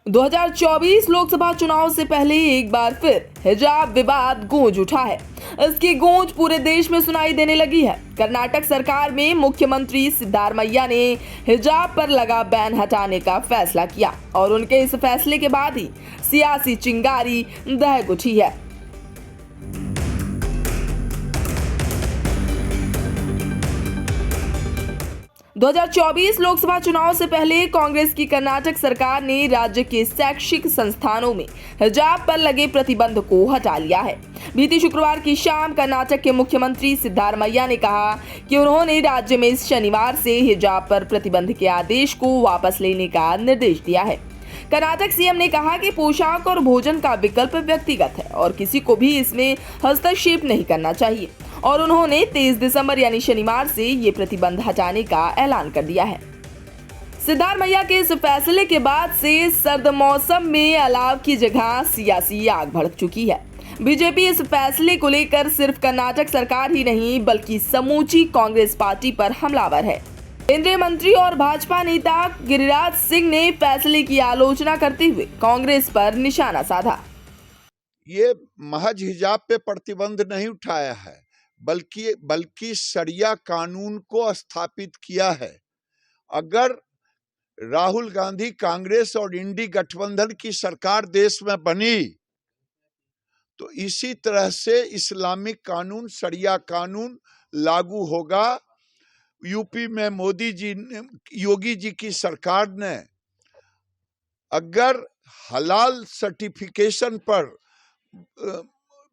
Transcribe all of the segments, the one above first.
2024 लोकसभा चुनाव से पहले एक बार फिर हिजाब विवाद गूंज उठा है। इसकी गूंज पूरे देश में सुनाई देने लगी है। कर्नाटक सरकार में मुख्यमंत्री सिद्धारमैया ने हिजाब पर लगा बैन हटाने का फैसला किया और उनके इस फैसले के बाद ही सियासी चिंगारी दहक उठी है। दो 2024 लोकसभा चुनाव से पहले कांग्रेस की कर्नाटक सरकार ने राज्य के शैक्षिक संस्थानों में हिजाब पर लगे प्रतिबंध को हटा लिया है। बीती शुक्रवार की शाम कर्नाटक के मुख्यमंत्री सिद्धारमैया ने कहा कि उन्होंने राज्य में इस शनिवार से हिजाब पर प्रतिबंध के आदेश को वापस लेने का निर्देश दिया है। कर्नाटक सीएम ने कहा कि पोशाक और भोजन का विकल्प व्यक्तिगत है और किसी को भी इसमें हस्तक्षेप नहीं करना चाहिए और उन्होंने 23 दिसंबर यानी शनिवार से ये प्रतिबंध हटाने का ऐलान कर दिया है। सिद्धारमैया के इस फैसले के बाद से सर्द मौसम में अलाव की जगह सियासी आग भड़क चुकी है। बीजेपी इस फैसले को लेकर सिर्फ कर्नाटक सरकार ही नहीं बल्कि समूची कांग्रेस पार्टी पर हमलावर है। केंद्रीय मंत्री और भाजपा नेता गिरिराज सिंह ने फैसले की आलोचना करते हुए कांग्रेस पर निशाना साधा। ये महज हिजाब पे प्रतिबंध नहीं उठाया है बल्कि शरिया कानून को स्थापित किया है। अगर राहुल गांधी कांग्रेस और इंडी गठबंधन की सरकार देश में बनी तो इसी तरह से इस्लामिक कानून शरिया कानून लागू होगा। यूपी में योगी जी की सरकार ने अगर हलाल सर्टिफिकेशन पर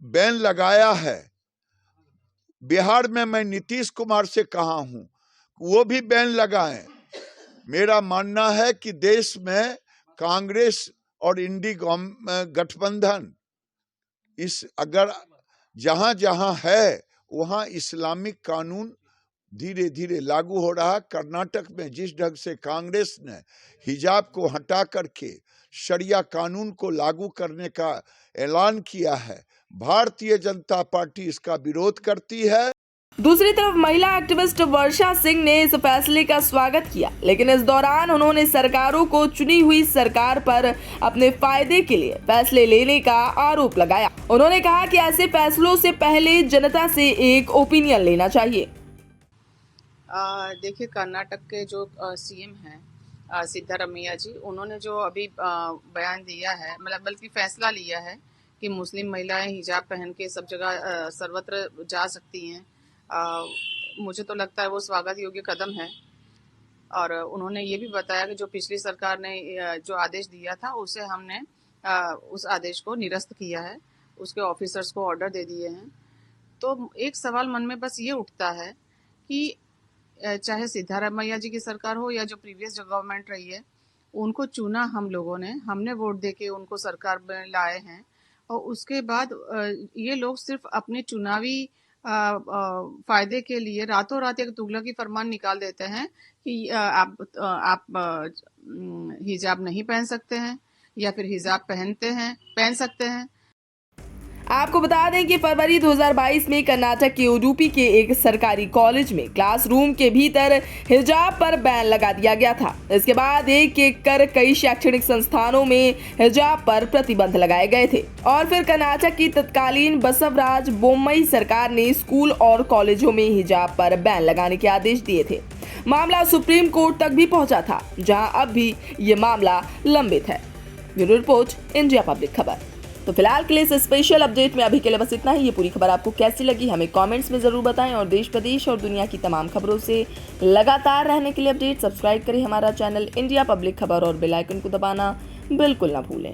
बैन लगाया है, बिहार में मैं नीतीश कुमार से कहा हूं वो भी बैन लगाएं। मेरा मानना है कि देश में कांग्रेस और इंडी गठबंधन अगर जहां जहां है वहां इस्लामिक कानून धीरे धीरे लागू हो रहा। कर्नाटक में जिस ढंग से कांग्रेस ने हिजाब को हटा करके शरिया कानून को लागू करने का ऐलान किया है, भारतीय जनता पार्टी इसका विरोध करती है। दूसरी तरफ महिला एक्टिविस्ट वर्षा सिंह ने इस फैसले का स्वागत किया, लेकिन इस दौरान उन्होंने सरकारों को चुनी हुई सरकार पर अपने फायदे के लिए फैसले लेने का आरोप लगाया। उन्होंने कहा कि ऐसे फैसलों से पहले जनता से एक ओपिनियन लेना चाहिए। देखिए, कर्नाटक के जो सीएम हैं सिद्धारमैया जी, उन्होंने जो अभी बयान दिया है, मतलब बल्कि फैसला लिया है कि मुस्लिम महिलाएं हिजाब पहन के सब जगह सर्वत्र जा सकती हैं, मुझे तो लगता है वो स्वागत योग्य कदम है। और उन्होंने ये भी बताया कि जो पिछली सरकार ने जो आदेश दिया था उसे हमने उस आदेश को निरस्त किया है, उसके ऑफिसर्स को ऑर्डर दे दिए हैं। तो एक सवाल मन में बस ये उठता है कि चाहे सिद्धारमैया जी की सरकार हो या जो प्रीवियस जो गवर्नमेंट रही है, उनको चुना हम लोगों ने, हमने वोट देके उनको सरकार में लाए हैं और उसके बाद ये लोग सिर्फ अपने चुनावी फायदे के लिए रातों रात एक तुगलकी फरमान निकाल देते हैं कि आप हिजाब नहीं पहन सकते हैं या फिर हिजाब पहन सकते हैं। आपको बता दें कि फरवरी 2022 में कर्नाटक के उडुपी के एक सरकारी कॉलेज में क्लासरूम के भीतर हिजाब पर बैन लगा दिया गया था। इसके बाद एक एक कर कई शैक्षणिक संस्थानों में हिजाब पर प्रतिबंध लगाए गए थे और फिर कर्नाटक की तत्कालीन बसवराज बोम्मई सरकार ने स्कूल और कॉलेजों में हिजाब पर बैन लगाने के आदेश दिए थे। मामला सुप्रीम कोर्ट तक भी पहुंचा था, जहां अब भी ये मामला लंबित है। ब्यूरो रिपोर्ट, इंडिया पब्लिक खबर। तो फिलहाल के लिए इस स्पेशल अपडेट में अभी के लिए बस इतना ही। ये पूरी खबर आपको कैसी लगी हमें कमेंट्स में जरूर बताएं और देश प्रदेश और दुनिया की तमाम खबरों से लगातार रहने के लिए अपडेट सब्सक्राइब करें हमारा चैनल इंडिया पब्लिक खबर और बेल आइकन को दबाना बिल्कुल ना भूलें।